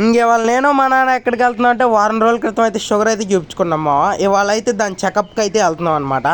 ఇవాళ నేను మా నాన్న ఎక్కడికి వెళ్తున్నా అంటే వారం రోజుల క్రితం అయితే షుగర్ అయితే చూపించుకున్నాము. ఇవాళ అయితే దాని చెకప్కి అయితే వెళ్తున్నాం అనమాట.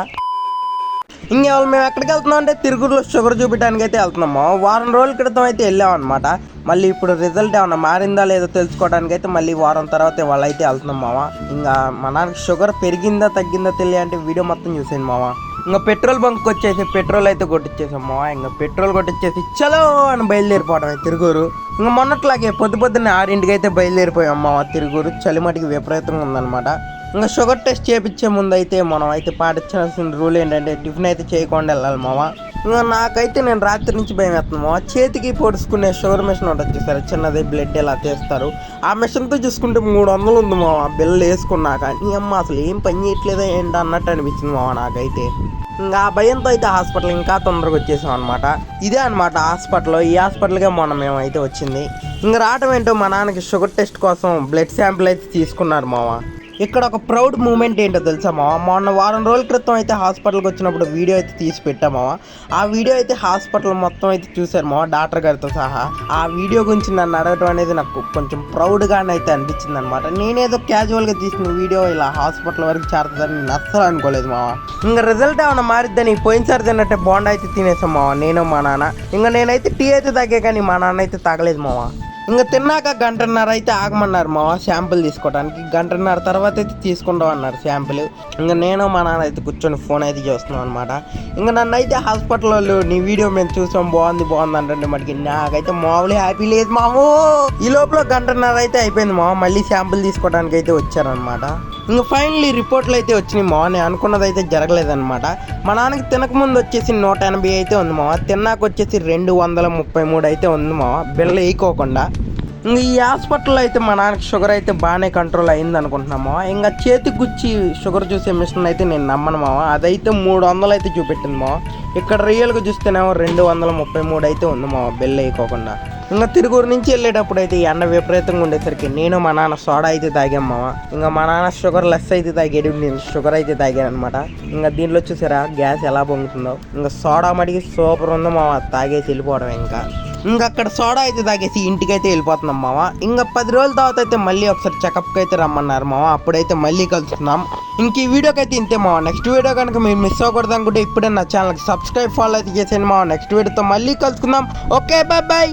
ఇవాళ మేము ఎక్కడికి వెళ్తున్నాం అంటే తిరుగురులో షుగర్ చూపించడానికి అయితే వెళ్తున్నాము. వారం రోజుల క్రితం అయితే వెళ్ళాం అనమాట. మళ్ళీ ఇప్పుడు రిజల్ట్ ఏమన్నా మారిందా లేదో తెలుసుకోవడానికి అయితే మళ్ళీ వారం తర్వాత ఇవాళ అయితే వెళ్తున్నాం మామ. ఇంకా మా నాన్నకి షుగర్ పెరిగిందా తగ్గిందా తెలియాలంటే వీడియో మొత్తం చూసాను మామ. ఇంకా పెట్రోల్ బంక్ వచ్చేసి పెట్రోల్ అయితే కొట్టించేసాం మామ. ఇంకా పెట్రోల్ కొట్టించేసి చలో అని బయలుదేరిపోవడమే తిరుగురు. ఇంకా మొన్నట్లాగే పొద్దున్నే 6ంటికి అయితే బయలుదేరిపోయాం మామ తిరుగురు. చలిమటికి విపరీతంగా ఉందన్నమాట. ఇంకా షుగర్ టెస్ట్ చేయించే ముందు అయితే మనం అయితే పాటించాల్సిన రూల్ ఏంటంటే టిఫిన్ అయితే చేయకుండా వెళ్ళాలి మామ. ఇంకా నాకైతే నేను రాత్రి నుంచి భయం వేస్తున్నాను మామ. చేతికి పొడుచుకునే షుగర్ మిషన్ ఉంటుంది చూసారు, చిన్నది బ్లడ్ ఇలా తీస్తారు. ఆ మిషన్తో చూసుకుంటే 300 ఉంది మామ బిల్లు వేసుకున్నాక. నీ అమ్మ అసలు ఏం పని చేయట్లేదా ఏంటి అన్నట్టు అనిపించింది మామ నాకైతే. ఇంకా ఆ భయంతో అయితే హాస్పిటల్ ఇంకా తొందరగా వచ్చేసాం అనమాట. ఇదే అనమాట హాస్పిటల్. ఈ హాస్పిటల్గా మేమైతే వచ్చింది. ఇంకా రావటం ఏంటో మా నాన్నకి షుగర్ టెస్ట్ కోసం బ్లడ్ శాంపిల్ అయితే తీసుకున్నారు మామ. ఇక్కడ ఒక ప్రౌడ్ మూమెంట్ ఏంటో తెలుసా మామ, మొన్న వారం రోజుల క్రితం అయితే హాస్పిటల్కి వచ్చినప్పుడు వీడియో అయితే తీసి పెట్టామావా. ఆ వీడియో అయితే హాస్పిటల్ మొత్తం అయితే చూశారు మామ, డాక్టర్ గారితో సహా. ఆ వీడియో గురించి నన్ను అడగటం అనేది నాకు కొంచెం ప్రౌడ్గానే అయితే అనిపించింది అనమాట. నేనేదో క్యాజువల్గా తీసిన వీడియో ఇలా హాస్పిటల్ వరకు చేరుతుందని నేను అస్సలు అనుకోలేదు మామ. ఇంకా రిజల్ట్ ఏమైనా మారిద్దని పోయినసారి తిన్నట్టే బోండా అయితే తినేసాం మామ నేను మా నాన్న. ఇంకా నేనైతే టీ అయితే తాగే కానీ మా నాన్న అయితే తాగలేదు మామ. ఇంకా తిన్నాక 1:30 అయితే ఆగమన్నారు మావ శాంపుల్ తీసుకోవడానికి. 1:30 తర్వాత అయితే తీసుకుంటాం అన్నారు శాంపుల్. ఇంకా నేను మా నాన్న అయితే కూర్చొని ఫోన్ అయితే చూస్తున్నాం అనమాట. ఇంకా నన్ను అయితే హాస్పిటల్ వాళ్ళు నీ వీడియో మేము చూసాం బాగుంది అంటే మటుకి నాకైతే మామూలు హ్యాపీ లేదు మామూ. ఈ లోపల 1:30 అయితే అయిపోయింది మావ. మళ్ళీ శాంపుల్ తీసుకోవడానికి అయితే వచ్చారనమాట. ఇంకా ఫైనల్లీ రిపోర్ట్లు అయితే వచ్చినాయి మావ. నేను అనుకున్నది అయితే జరగలేదన్నమాట. మా నాన్నకి తినకముందు వచ్చేసి 180 అయితే ఉంది మావ. తిన్నాక వచ్చేసి 233 అయితే ఉంది మావ బిల్ల వేయకోకుండా. ఇంకా ఈ హాస్పిటల్లో అయితే మా నాన్నకి షుగర్ అయితే బాగానే కంట్రోల్ అయింది అనుకుంటున్నాము. ఇంకా చేతికి గుచ్చి షుగర్ చూసే మిషన్ అయితే నేను నమ్మను మావ. అదైతే 300 అయితే చూపెట్టింది మావ. ఇక్కడ రియల్గా చూస్తేనేమో 233 అయితే ఉంది మావ బిల్ల వేయకోకుండా. ఇంకా తిరుగురు నుంచి వెళ్ళేటప్పుడు అయితే ఎండ విపరీతంగా ఉండేసరికి నేను మా నాన్న సోడా అయితే తాగాం మామ. ఇంకా మా నాన్న షుగర్ లెస్ అయితే తాగాడు, నేను షుగర్ అయితే తాగాను అనమాట. ఇంకా దీనిలో చూసారా గ్యాస్ ఎలా పొంగుతుందో. ఇంకా సోడా మడికి సూపర్ ఉందో మామ, తాగేసి వెళ్ళిపోవడం. ఇంకా అక్కడ సోడా అయితే తాగేసి ఇంటికి అయితే వెళ్ళిపోతున్నాం మామ. ఇంకా 10 రోజుల తర్వాత అయితే మళ్ళీ ఒకసారి చెకప్కి అయితే రమ్మన్నారు మామ. అప్పుడైతే మళ్ళీ కలుస్తున్నాం. ఇంక ఈ వీడియోకి అయితే ఇంతే మామ. నెక్స్ట్ వీడియో కనుక మీరు మిస్ అవ్వకూడదు అనుకుంటే ఇప్పుడే నా ఛానల్కి సబ్స్క్రైబ్ ఫాలో అయితే చేసేయండి మామ. నెక్స్ట్ వీడియోతో మళ్ళీ కలుసుకుందాం. Okay bye bye.